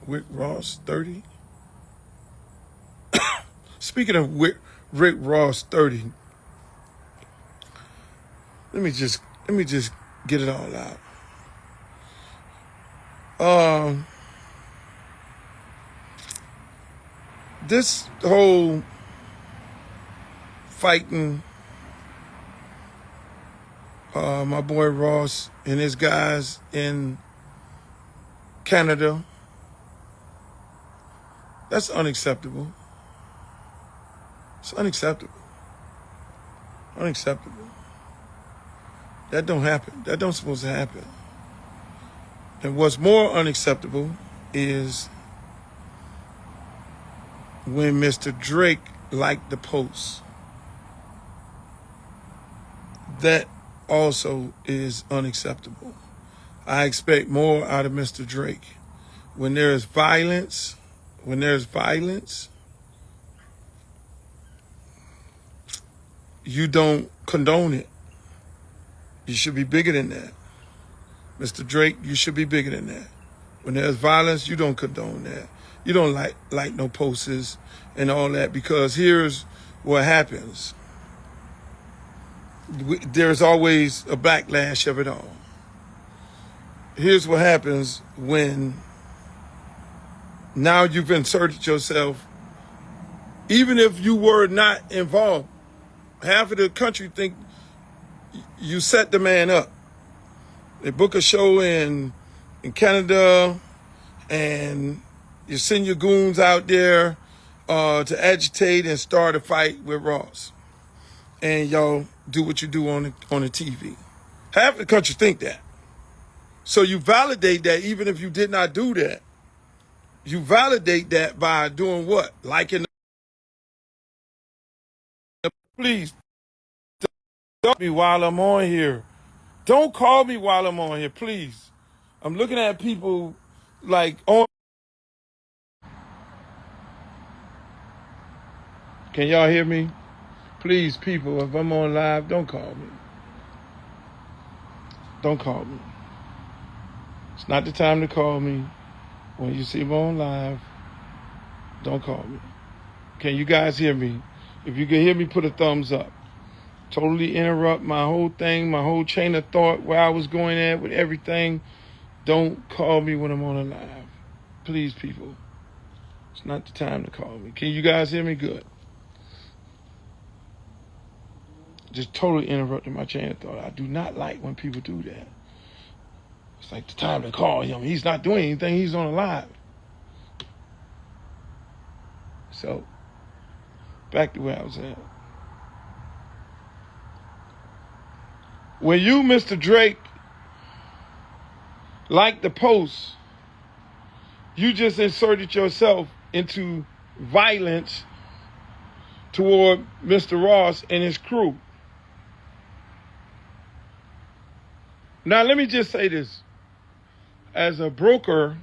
Rick Ross 30. Speaking of Rick Ross 30, let me just get it all out. This whole fighting my boy Ross and his guys in Canada, that's unacceptable. It's unacceptable. Unacceptable. That don't happen. That don't supposed to happen. And what's more unacceptable is when Mr. Drake liked the post. That also is unacceptable. I expect more out of Mr. Drake. When there's violence, you don't condone it. You should be bigger than that. Mr. Drake, you should be bigger than that. When there's violence, you don't condone that. You don't like no posters and all that, because here's what happens. There's always a backlash of it all. Here's what happens when now you've inserted yourself, even if you were not involved. Half of the country think you set the man up. They book a show in Canada, and you send your goons out there to agitate and start a fight with Ross. And y'all do what you do on the TV. Half the country think that. So you validate that even if you did not do that. You validate that by doing what? Liking the... Please, don't call me while I'm on here. Don't call me while I'm on here, please. I'm looking at people like on... Can y'all hear me? Please, people, if I'm on live, don't call me. Don't call me. It's not the time to call me. When you see me on live, don't call me. Can you guys hear me? If you can hear me, put a thumbs up. Totally interrupt my whole thing, my whole chain of thought, where I was going at with everything. Don't call me when I'm on a live. Please, people. It's not the time to call me. Can you guys hear me? Good. Just totally interrupting my chain of thought. I do not like when people do that. It's like the time to call him. He's not doing anything. He's on a live. So, back to where I was at. When you, Mr. Drake, like the post, you just inserted yourself into violence toward Mr. Ross and his crew. Now, let me just say this. As a broker,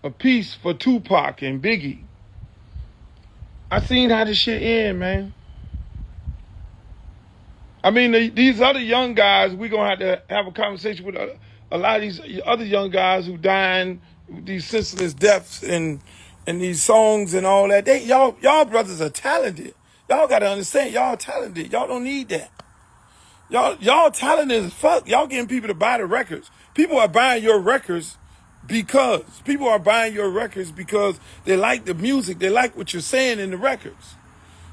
a piece for Tupac and Biggie, I seen how this shit end, man. I mean, these other young guys, we're going to have a conversation with a lot of these other young guys who dying, these senseless deaths and these songs and all that. Y'all brothers are talented. Y'all got to understand, y'all talented. Y'all don't need that. Y'all talented as fuck. Y'all getting people to buy the records. People are buying your records because they like the music. They like what you're saying in the records.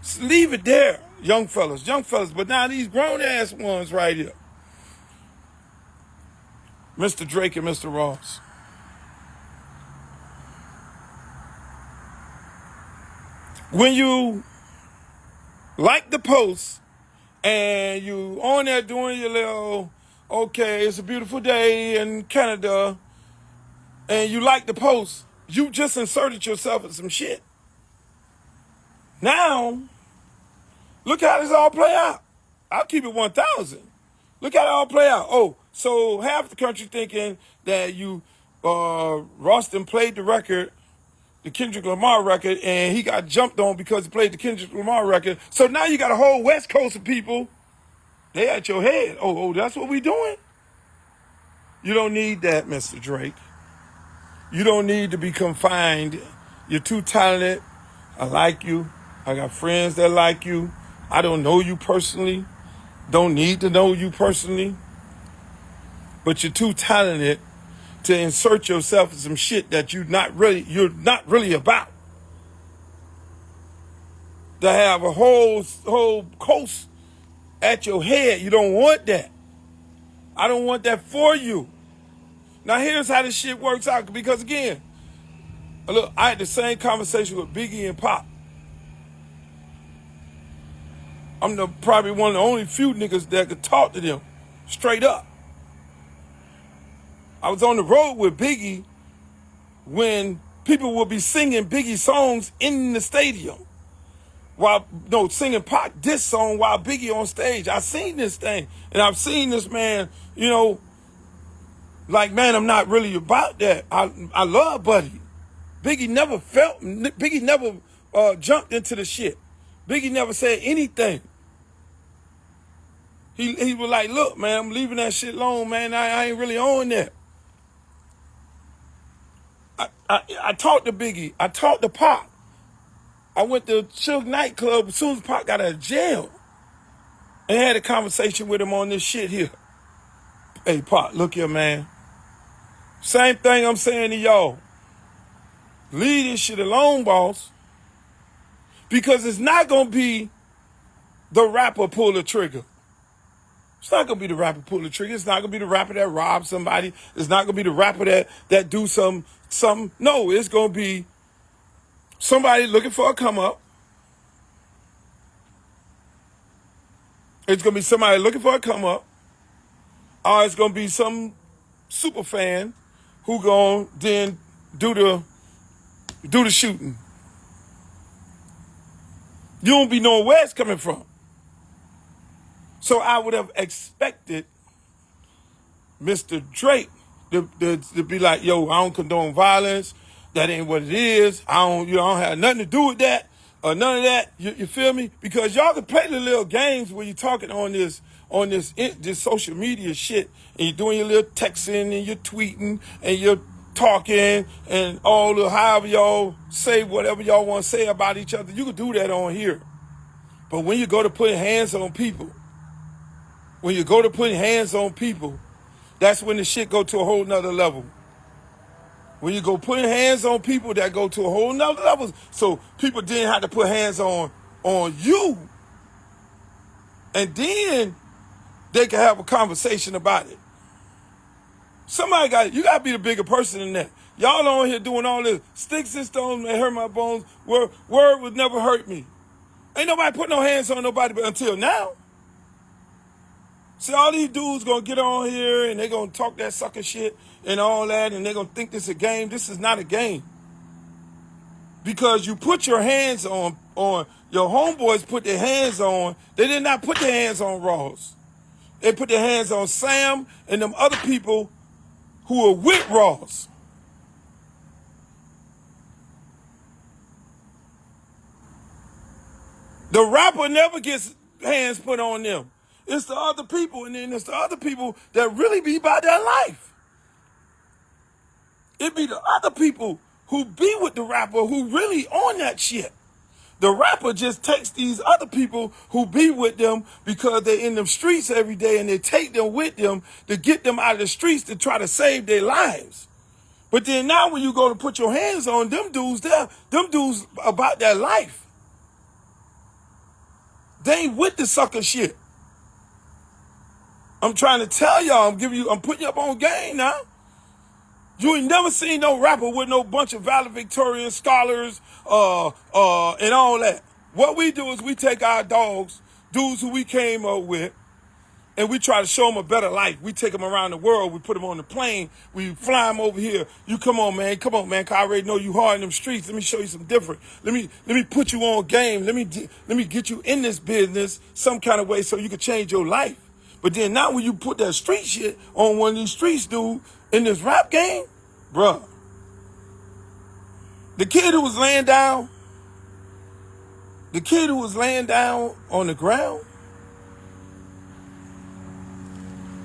So leave it there, young fellas. But now these grown-ass ones right here. Mr. Drake and Mr. Ross. When you like the post and you on there doing your little, okay, it's a beautiful day in Canada, and you like the post, you just inserted yourself in some shit. Now, look how this all play out. I'll keep it 1,000. Look how it all play out. Oh, so half the country thinking that Roston played the record, the Kendrick Lamar record, and he got jumped on because he played the Kendrick Lamar record. So now you got a whole West Coast of people, they at your head. Oh, that's what we doing? You don't need that, Mr. Drake. You don't need to be confined. You're too talented. I like you. I got friends that like you. I don't know you personally. Don't need to know you personally. But you're too talented to insert yourself in some shit that you're not really about. To have a whole coast at your head. You don't want that. I don't want that for you. Now here's how this shit works out. Because again, look, I had the same conversation with Biggie and Pop. I'm probably one of the only few niggas that could talk to them straight up. I was on the road with Biggie when people would be singing Biggie songs in the stadium. Singing Pac this song while Biggie on stage. I seen this thing. And I've seen this man, like, man, I'm not really about that. I love Buddy. Biggie never jumped into the shit. Biggie never said anything. He was like, look, man, I'm leaving that shit alone, man. I ain't really on that. I talked to Biggie. I talked to Pac. I went to Suge nightclub as soon as Pac got out of jail and had a conversation with him on this shit here. Hey, Pac, look here, man. Same thing I'm saying to y'all. Leave this shit alone, boss. Because it's not going to be the rapper pull the trigger. It's not going to be the rapper pull the trigger. It's not going to be the rapper that robs somebody. It's not going to be the rapper that do something. No, it's going to be somebody looking for a come up. It's going to be somebody looking for a come up. Or it's going to be some super fan who going to then do the shooting. You don't be knowing where it's coming from. So I would have expected Mr. Drake to be like, yo, I don't condone violence. That ain't what it is. I don't have nothing to do with that or none of that. You feel me? Because y'all can play the little games where you're talking on this social media shit and you're doing your little texting and you're tweeting and you're talking and however y'all say whatever y'all want to say about each other. You can do that on here. But when you go to putting hands on people, that's when the shit go to a whole nother level. When you go putting hands on people, that go to a whole nother level. So people didn't have to put hands on you. And then they can have a conversation about it. You got to be the bigger person than that. Y'all on here doing all this. Sticks and stones may hurt my bones. Word would never hurt me. Ain't nobody put no hands on nobody but until now. See, all these dudes gonna get on here and they gonna talk that sucker shit and all that, and they gonna think this is a game. This is not a game. Because you put your hands on your homeboys put their hands on, they did not put their hands on Ross. They put their hands on Sam and them other people who are with Ross. The rapper never gets hands put on them. It's the other people, and then it's the other people that really be about their life. It be the other people who be with the rapper who really on that shit. The rapper just takes these other people who be with them because they're in them streets every day and they take them with them to get them out of the streets to try to save their lives. But then now when you go to put your hands on them dudes about their life. They ain't with the sucker shit. I'm trying to tell y'all, I'm putting you up on game now. You ain't never seen no rapper with no bunch of valedictorian scholars, and all that. What we do is we take our dogs, dudes who we came up with, and we try to show them a better life. We take them around the world. We put them on the plane. We fly them over here. You come on, man, cause I already know you hard in them streets. Let me show you some different. Let me put you on game. Let me get you in this business some kind of way so you can change your life. But then now when you put that street shit on one of these streets, dude, in this rap game, bruh, the kid who was laying down on the ground,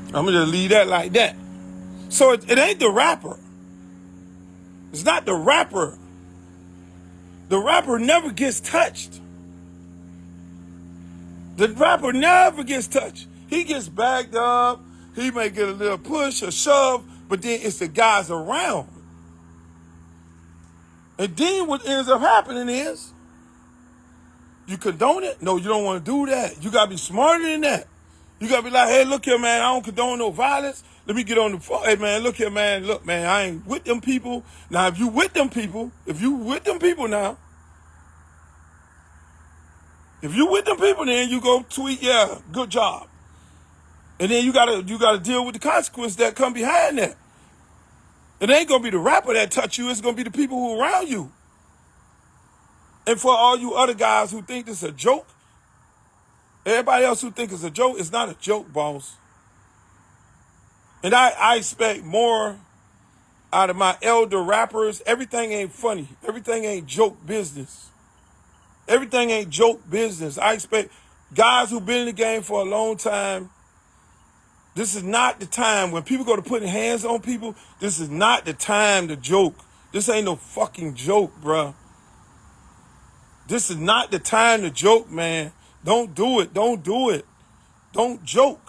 I'm going to just leave that like that. So it ain't the rapper. It's not the rapper. The rapper never gets touched. The rapper never gets touched. He gets backed up. He may get a little push or shove, but then it's the guys around. And then what ends up happening is, you condone it? No, you don't want to do that. You got to be smarter than that. You got to be like, hey, look here, man, I don't condone no violence. Let me get on the phone. Hey, man, look here, man. Look, man, I ain't with them people. Now, if you with them people now, if you with them people, then you go tweet, yeah, good job. And then you gotta deal with the consequences that come behind that. It ain't gonna be the rapper that touch you, it's gonna be the people who are around you. And for all you other guys who think this is a joke, everybody else who think it's a joke, it's not a joke, boss. And I expect more out of my elder rappers. Everything ain't funny. Everything ain't joke business. Everything ain't joke business. I expect guys who've been in the game for a long time. This is not the time when people go to putting hands on people. This is not the time to joke. This ain't no fucking joke, bruh. This is not the time to joke, man. Don't do it. Don't do it. Don't joke.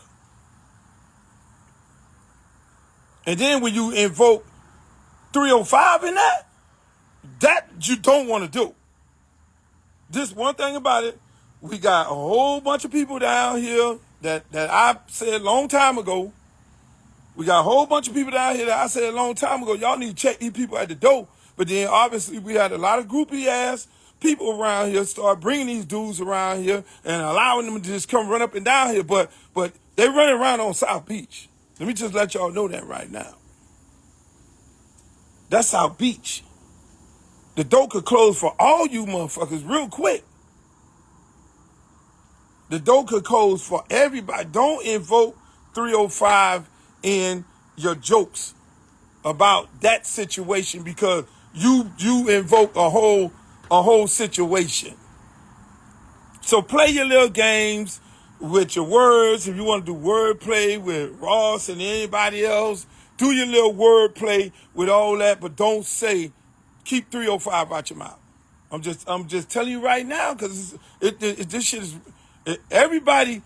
And then when you invoke 305 in that you don't want to do. This one thing about it, we got a whole bunch of people down here that I said a long time ago. We got a whole bunch of people down here that I said a long time ago, y'all need to check these people at the door. But then obviously we had a lot of groupie ass people around here start bringing these dudes around here and allowing them to just come run up and down here. But they running around on South Beach. Let me just let y'all know that right now. That's South Beach. The door could close for all you motherfuckers real quick. The door could close for everybody. Don't invoke 305 in your jokes about that situation because you invoke a whole situation. So play your little games with your words. If you want to do wordplay with Ross and anybody else, do your little wordplay with all that, but don't say, keep 305 out your mouth. I'm just telling you right now because this shit is. Everybody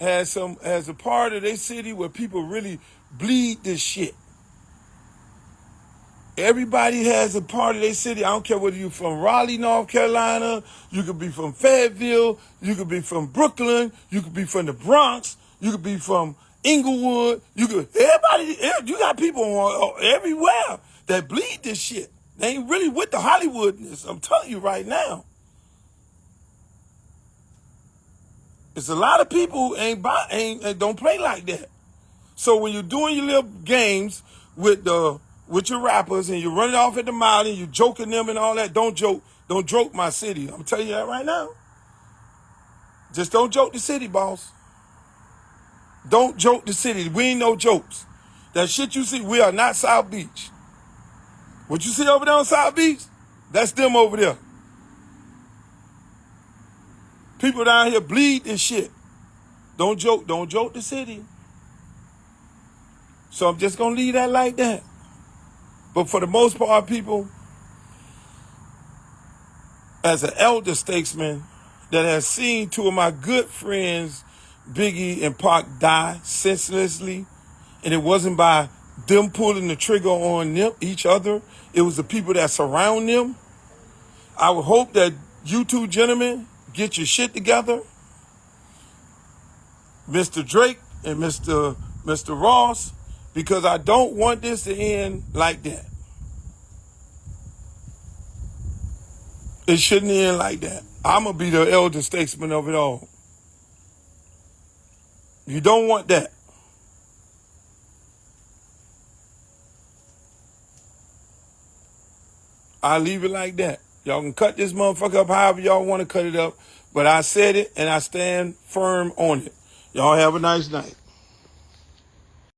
has a part of their city where people really bleed this shit. Everybody has a part of their city. I don't care whether you're from Raleigh, North Carolina, you could be from Fayetteville, you could be from Brooklyn, you could be from the Bronx, you could be from Inglewood, you got people everywhere that bleed this shit. They ain't really with the Hollywoodness. I'm telling you right now. It's a lot of people who don't play like that. So when you're doing your little games with your rappers and you're running off at the mouth and you're joking them and all that, don't joke my city. I'm telling you that right now. Just don't joke the city, boss. Don't joke the city. We ain't no jokes. That shit you see, we are not South Beach. What you see over there on South Beach, that's them over there. People down here bleed this shit. Don't joke the city. So I'm just gonna leave that like that. But for the most part, people, as an elder statesman that has seen two of my good friends, Biggie and Pac, die senselessly, and it wasn't by them pulling the trigger on each other, it was the people that surround them. I would hope that you two gentlemen get your shit together. Mr. Drake and Mr. Ross, because I don't want this to end like that. It shouldn't end like that. I'm going to be the elder statesman of it all. You don't want that. I leave it like that. Y'all can cut this motherfucker up however y'all want to cut it up. But I said it and I stand firm on it. Y'all have a nice night.